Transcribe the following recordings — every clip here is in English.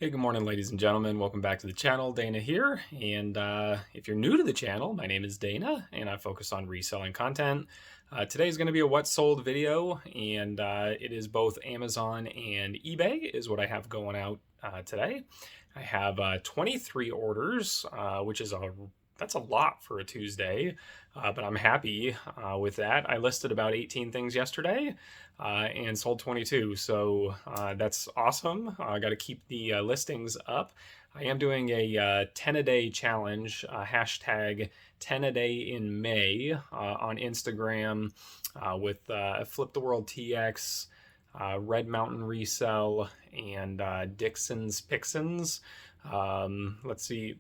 Hey, good morning, ladies and gentlemen. Welcome back to the channel. Dana here. And if you're new to the channel, my name is Dana, and I focus on reselling content. Today is going to be a what sold video, and it is both Amazon and eBay is what I have going out today. I have 23 orders, which is that's a lot for a Tuesday, but I'm happy with that. I listed about 18 things yesterday and sold 22, so that's awesome. I got to keep the listings up. I am doing a 10-a-day challenge, hashtag 10-a-day in May on Instagram with Fliptheworlatx, Red Mountain Resell, and Dixon's Pixins. Let's see,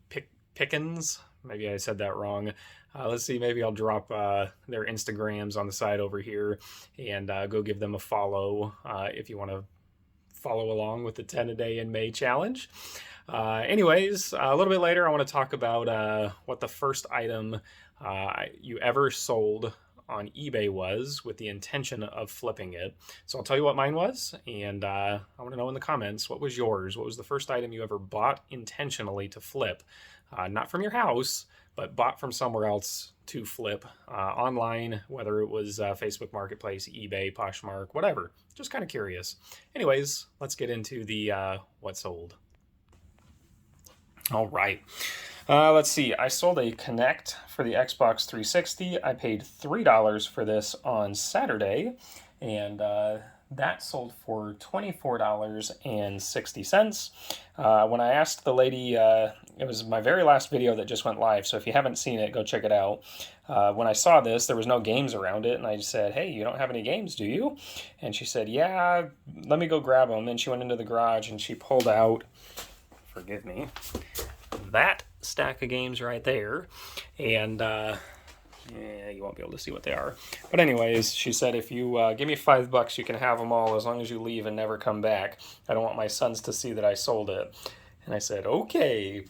Pickens. Maybe I said that wrong. Let's see, maybe I'll drop their Instagrams on the side over here and go give them a follow if you want to follow along with the 10-a-day in May challenge. Anyways, a little bit later, I want to talk about what the first item you ever sold on eBay was with the intention of flipping it. So I'll tell you what mine was, and I want to know in the comments, what was yours? What was the first item you ever bought intentionally to flip? Not from your house, but bought from somewhere else to flip online, whether it was Facebook Marketplace, eBay, Poshmark, whatever. Just kind of curious. Anyways, let's get into the what sold. All right. Let's see. I sold a Kinect for the Xbox 360. I paid $3 for this on Saturday, and that sold for $24.60. When I asked the lady, it was my very last video that just went live, so if you haven't seen it, go check it out. When I saw this, there was no games around it, and I just said, hey, you don't have any games, do you? And she said, yeah, let me go grab them. And she went into the garage, and she pulled out, forgive me, that stack of games right there. And yeah, you won't be able to see what they are. But anyways, she said, if you give me $5, you can have them all as long as you leave and never come back. I don't want my sons to see that I sold it. And I said, okay.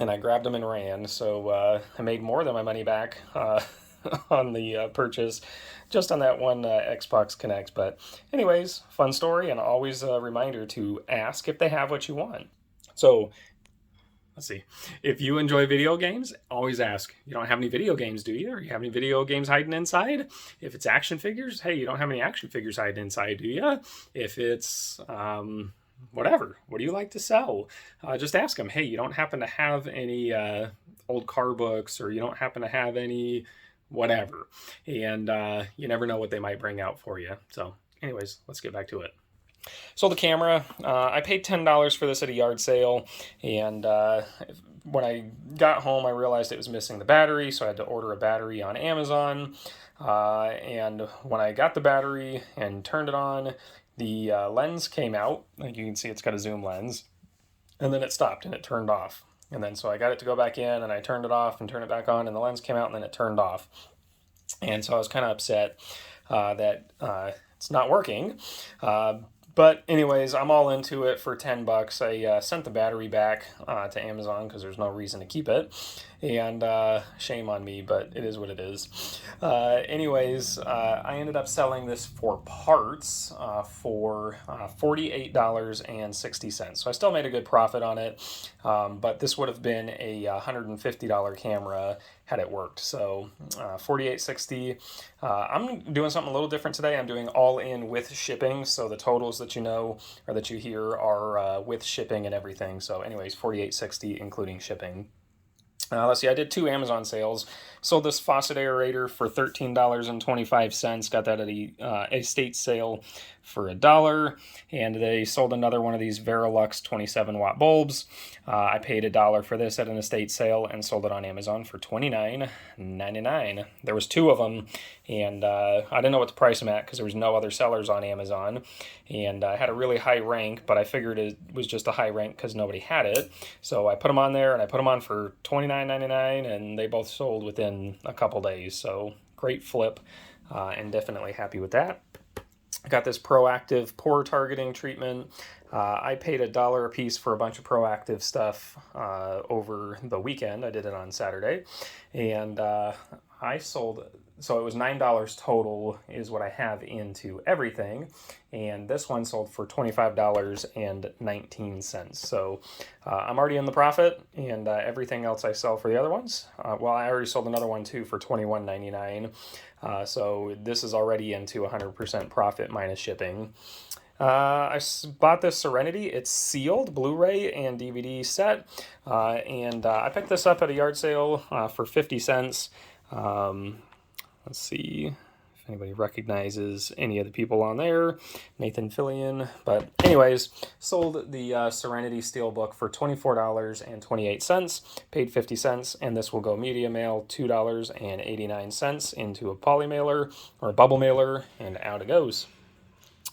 And I grabbed them and ran. So I made more than my money back on the purchase, just on that one Xbox Kinect. But anyways, fun story, and always a reminder to ask if they have what you want. So let's see. If you enjoy video games, always ask. You don't have any video games, do you? Or you have any video games hiding inside? If it's action figures, hey, you don't have any action figures hiding inside, do you? If it's whatever, what do you like to sell? Just ask them, hey, you don't happen to have any old car books, or you don't happen to have any whatever. And you never know what they might bring out for you. So anyways, let's get back to it. So the camera, I paid $10 for this at a yard sale, and when I got home, I realized it was missing the battery, so I had to order a battery on Amazon. And when I got the battery and turned it on, the lens came out. Like you can see, it's got a zoom lens, and then it stopped and it turned off. And then so I got it to go back in, and I turned it off and turned it back on, and the lens came out, and then it turned off. And so I was kind of upset that it's not working. But anyways, I'm all into it for $10. I sent the battery back to Amazon because there's no reason to keep it. And shame on me, but it is what it is. Anyways, I ended up selling this for parts for $48.60. So I still made a good profit on it, but this would have been a $150 camera had it worked. So $48.60. I'm doing something a little different today. I'm doing all in with shipping. So the totals that you know or that you hear are with shipping and everything. So anyways, $48.60 including shipping. Let's see, I did 2 Amazon sales. Sold this faucet aerator for $13.25. Got that at a estate sale for $1. And they sold another one of these Veralux 27-watt bulbs. I paid $1 for this at an estate sale and sold it on Amazon for $29.99. There was 2 of them, and I didn't know what to price them at because there was no other sellers on Amazon. And I had a really high rank, but I figured it was just a high rank because nobody had it. So I put them on there, and I put them on for $29.99, and they both sold within a couple days. So great flip, and definitely happy with that. I got this proactive pore targeting treatment. I paid $1 a piece for a bunch of proactive stuff over the weekend. I did it on Saturday, and I sold So it was $9 total is what I have into everything, and this one sold for $25.19. So I'm already in the profit, and everything else I sell for the other ones. Well, I already sold another one too for $21.99. So this is already into 100% profit minus shipping. I bought this Serenity. It's sealed, Blu-ray and DVD set, and I picked this up at a yard sale for 50 cents. Let's see if anybody recognizes any of the people on there. Nathan Fillion. But anyways, sold the Serenity Steelbook for $24.28, paid 50 cents, and this will go media mail $2.89 into a poly mailer or a bubble mailer, and out it goes.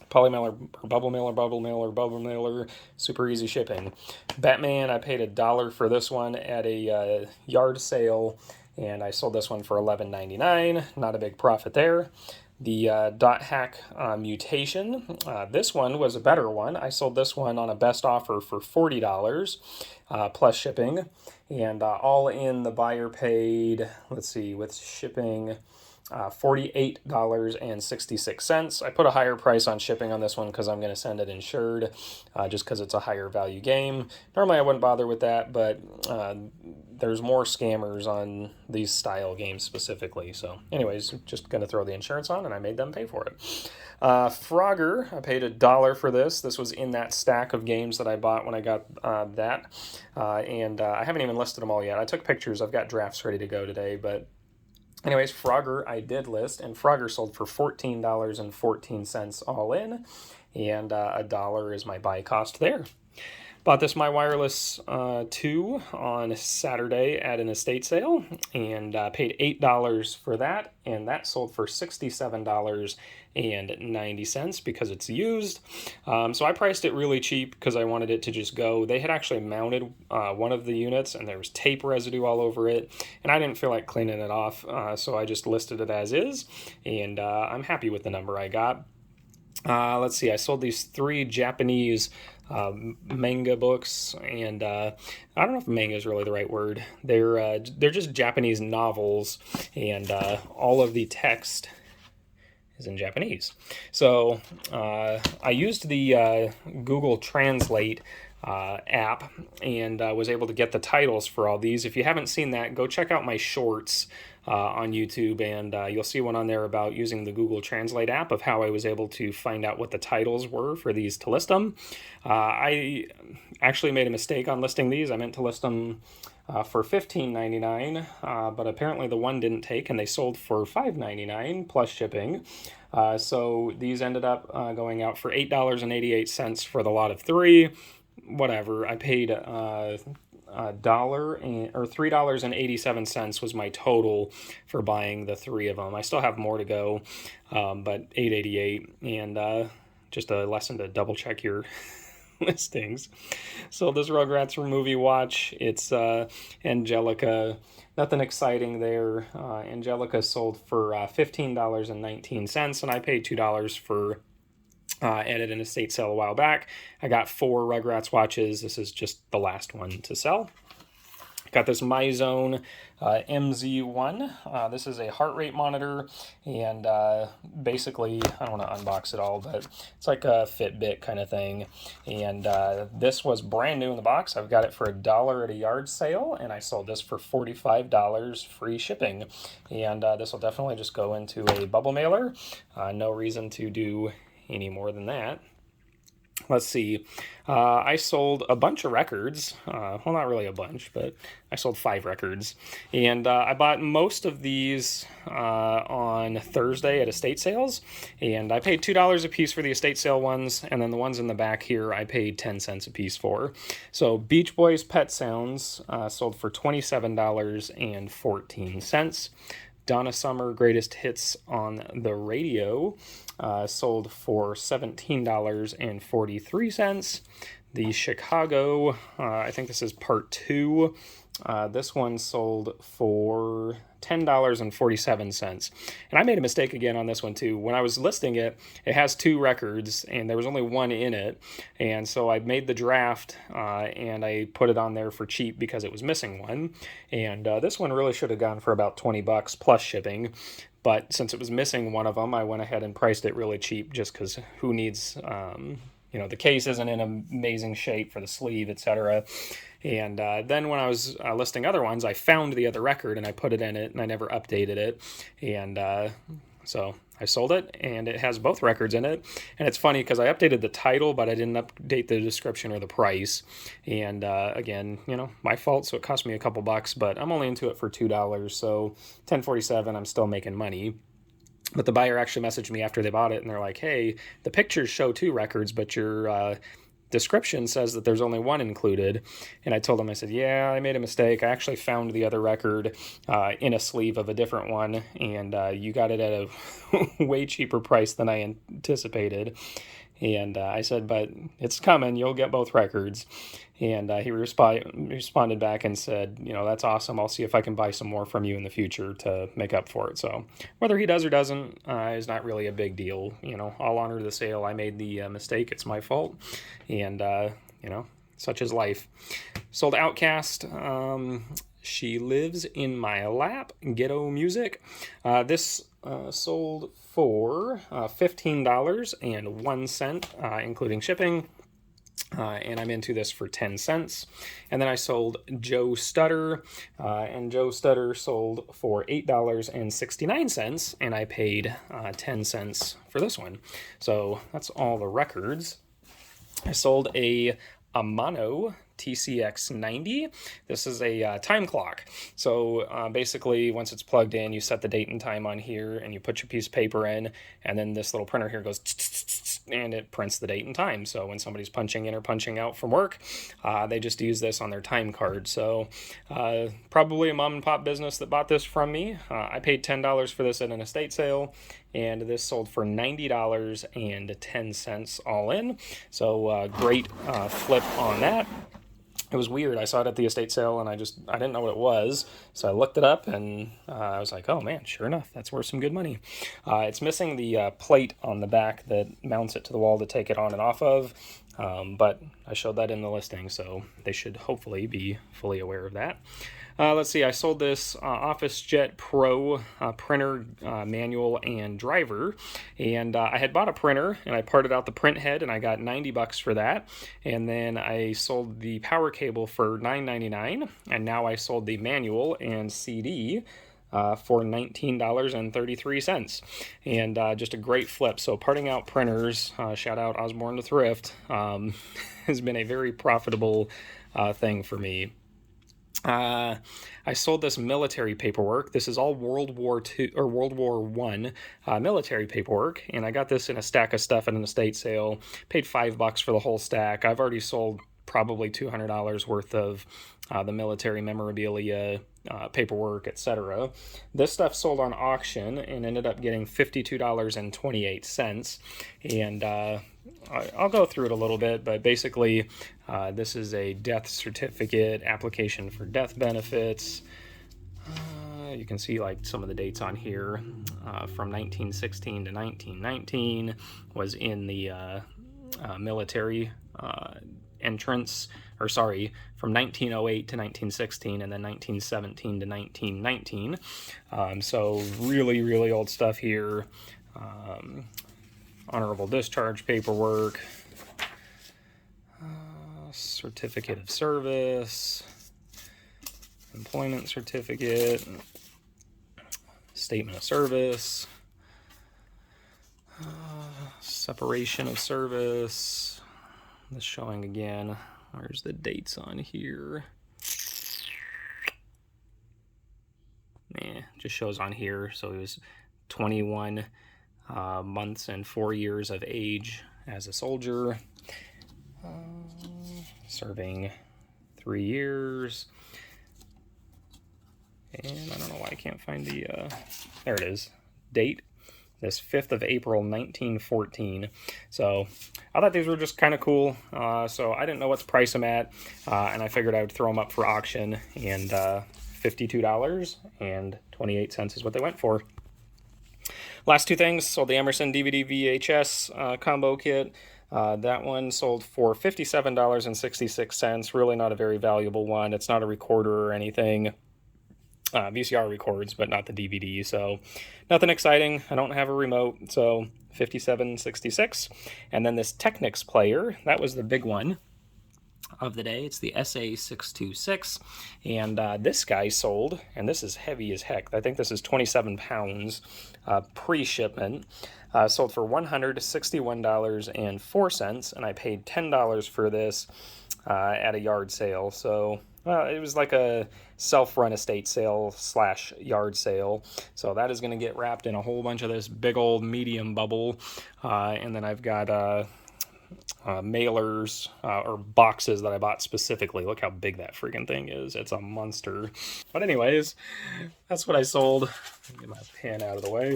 Poly mailer, bubble mailer, bubble mailer, bubble mailer, super easy shipping. Batman, I paid $1 for this one at a yard sale, and I sold this one for $11.99. Not a big profit there. The Dot Hack Mutation, this one was a better one. I sold this one on a best offer for $40 plus shipping, and all in the buyer paid, let's see, with shipping, $48.66. I put a higher price on shipping on this one because I'm going to send it insured, just because it's a higher value game. Normally I wouldn't bother with that, but there's more scammers on these style games specifically. So anyways, just going to throw the insurance on, and I made them pay for it. Frogger, I paid $1 for this. This was in that stack of games that I bought when I got that. And I haven't even listed them all yet. I took pictures. I've got drafts ready to go today, but anyways, Frogger I did list, and Frogger sold for $14.14 all in, and $1 is my buy cost there. Bought this My Wireless 2 on Saturday at an estate sale, and paid $8 for that, and that sold for $67.90 because it's used. So I priced it really cheap because I wanted it to just go. They had actually mounted one of the units, and there was tape residue all over it, and I didn't feel like cleaning it off, so I just listed it as is, and I'm happy with the number I got. Let's see, I sold these 3 Japanese manga books, and I don't know if manga is really the right word. They're just Japanese novels, and all of the text is in Japanese. So I used the Google Translate app, and was able to get the titles for all these. If you haven't seen that, go check out my shorts on YouTube, and you'll see one on there about using the Google Translate app of how I was able to find out what the titles were for these to list them. I actually made a mistake on listing these. I meant to list them for $15.99, but apparently the one didn't take, and they sold for $5.99 plus shipping. So these ended up going out for $8.88 for the lot of 3. Whatever, I paid $3.87 was my total for buying the 3 of them. I still have more to go, but $8.88, and just a lesson to double check your listings. So this Rugrats for Movie Watch, it's Angelica. Nothing exciting there. Angelica sold for $15.19, and I paid $2 for at an estate sale a while back. I got 4 Rugrats watches. This is just the last one to sell. Got this MyZone MZ1. This is a heart rate monitor, and basically, I don't want to unbox it all, but it's like a Fitbit kind of thing. And this was brand new in the box. I've got it for $1 at a yard sale, and I sold this for $45 free shipping. And this will definitely just go into a bubble mailer. No reason to do any more than that. Let's see. I sold a bunch of records. Well, not really a bunch, but I sold 5 records. And I bought most of these on Thursday at estate sales. And I paid $2 a piece for the estate sale ones. And then the ones in the back here, I paid 10 cents a piece for. So Beach Boys Pet Sounds sold for $27.14. Donna Summer Greatest Hits on the Radio sold for $17.43. The Chicago, I think this is part 2. This one sold for $10.47. And I made a mistake again on this one too. When I was listing it, it has 2 records, and there was only 1 in it. And so I made the draft, and I put it on there for cheap because it was missing one. And this one really should have gone for about $20 plus shipping. but since it was missing one of them, I went ahead and priced it really cheap just because who needs, the case isn't in amazing shape for the sleeve, etc. And then when I was listing other ones, I found the other record and I put it in it, and I never updated it. And so I sold it, and it has both records in it. And it's funny because I updated the title, but I didn't update the description or the price. And again, my fault, so it cost me a couple bucks, but I'm only into it for $2, so $10.47, I'm still making money. But the buyer actually messaged me after they bought it, and they're like, hey, the pictures show 2 records, but your description says that there's only 1 included. And I told them, I said, yeah, I made a mistake. I actually found the other record in a sleeve of a different one, and you got it at a way cheaper price than I anticipated. And I said, but it's coming. You'll get both records. And he responded back and said, that's awesome. I'll see if I can buy some more from you in the future to make up for it. So whether he does or doesn't is not really a big deal. I'll honor the sale. I made the mistake. It's my fault. And, such is life. Sold Outcast. She Lives in My Lap. Ghetto Music. This sold for $15.01, including shipping. And I'm into this for 10 cents. And then I sold Joe Stutter, and Joe Stutter sold for $8.69, and I paid 10 cents for this one. So that's all the records. I sold a Amano TCX90. This is a time clock. So basically, once it's plugged in, you set the date and time on here, and you put your piece of paper in, and then this little printer here goes and it prints the date and time. So when somebody's punching in or punching out from work, they just use this on their time card. So probably a mom and pop business that bought this from me. I paid $10 for this at an estate sale, and this sold for $90.10 all in. So great flip on that. It was weird. I saw it at the estate sale, and I didn't know what it was. So I looked it up, and I was like, oh man, sure enough, that's worth some good money. It's missing the plate on the back that mounts it to the wall to take it on and off of. But I showed that in the listing, so they should hopefully be fully aware of that. Let's see, I sold this OfficeJet Pro printer, manual, and driver, and I had bought a printer, and I parted out the print head, and I got $90 for that, and then I sold the power cable for $9.99, and now I sold the manual and CD for $19.33, and just a great flip. So parting out printers, shout out Osborne to Thrift, has been a very profitable thing for me. I sold this military paperwork. This is all World War II or World War I military paperwork, and I got this in a stack of stuff at an estate sale. Paid $5 for the whole stack. I've already sold probably $200 worth of the military memorabilia, paperwork, etc. This stuff sold on auction and ended up getting $52.28. And I'll go through it a little bit, but basically this is a death certificate application for death benefits. You can see like some of the dates on here from 1916 to 1919 was in the military entrance, or sorry, from 1908 to 1916, and then 1917 to 1919. So really, really old stuff here. Honorable discharge paperwork, certificate of service, employment certificate, statement of service, separation of service. This showing again. Where's the dates on here? Just shows on here. So it was 21 months and 4 years of age as a soldier, serving 3 years. And I don't know why I can't find the, there it is, date. This 5th of April, 1914. So I thought these were just kind of cool. So I didn't know what to price them at, and I figured I would throw them up for auction, and $52.28 is what they went for. Last two things, sold the Emerson DVD VHS combo kit. That one sold for $57.66. Really not a very valuable one. It's not a recorder or anything. VCR records, but not the DVD. So nothing exciting. I don't have a remote. So 5766. And then this Technics player, that was the big one of the day. It's the SA626, and this guy sold, and this is heavy as heck. I think this is 27 pounds pre-shipment. Sold for $161.04, and I paid $10 for this at a yard sale. So it was like a self-run estate sale / yard sale. So that is going to get wrapped in a whole bunch of this big old medium bubble, and then I've got mailers or boxes that I bought specifically. Look how big that freaking thing is. It's a monster. But anyways, that's what I sold. Get my pen out of the way.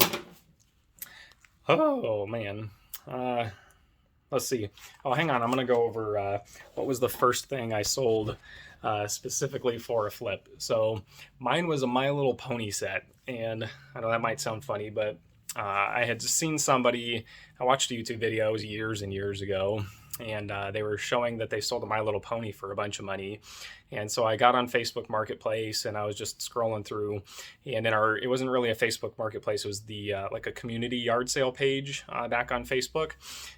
Oh man. Let's see. Oh, hang on. I'm going to go over what was the first thing I sold specifically for a flip. So mine was a My Little Pony set. And I know that might sound funny, but I had seen somebody, I watched a YouTube video years and years ago, and they were showing that they sold a My Little Pony for a bunch of money. And so I got on Facebook Marketplace, and I was just scrolling through, and it wasn't really a Facebook Marketplace, it was the like a community yard sale page back on Facebook,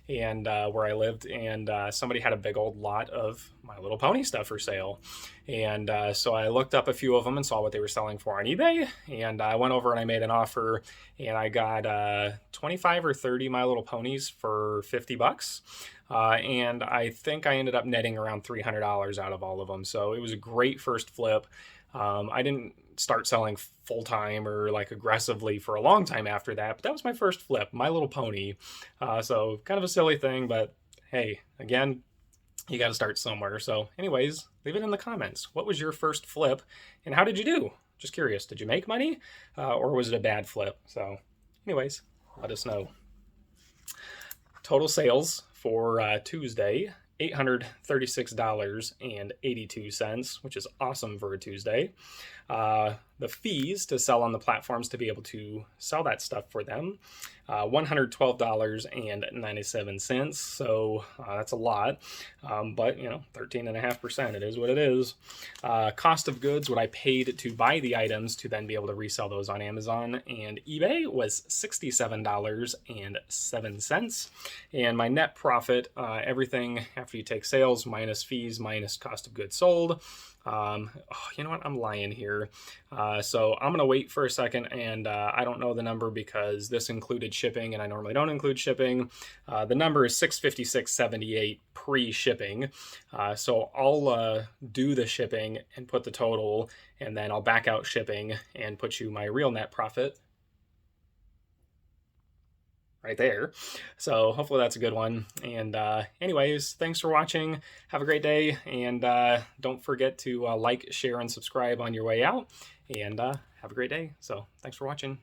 and where I lived, and somebody had a big old lot of My Little Pony stuff for sale. And so I looked up a few of them and saw what they were selling for on eBay, and I went over and I made an offer, and I got 25 or 30 My Little Ponies for $50. And I think I ended up netting around $300 out of all of them. So it was a great first flip. I didn't start selling full time or like aggressively for a long time after that, but that was my first flip, My Little Pony. So kind of a silly thing, but hey, again, you got to start somewhere. So anyways, leave it in the comments. What was your first flip and how did you do? Just curious, did you make money or was it a bad flip? So anyways, let us know. Total sales for Tuesday, $836.82, which is awesome for a Tuesday. The fees to sell on the platforms to be able to sell that stuff for them, $112.97. So that's a lot, but 13.5%, it is what it is. Cost of goods, what I paid to buy the items to then be able to resell those on Amazon and eBay was $67.07. And my net profit, everything after you take sales minus fees minus cost of goods sold, you know what? I'm lying here. So I'm going to wait for a second, and I don't know the number because this included shipping, and I normally don't include shipping. The number is $656.78 pre-shipping. So I'll do the shipping and put the total, and then I'll back out shipping and put you my real net profit right there. So hopefully that's a good one. And anyways, thanks for watching. Have a great day. And don't forget to like, share, and subscribe on your way out. And have a great day. So thanks for watching.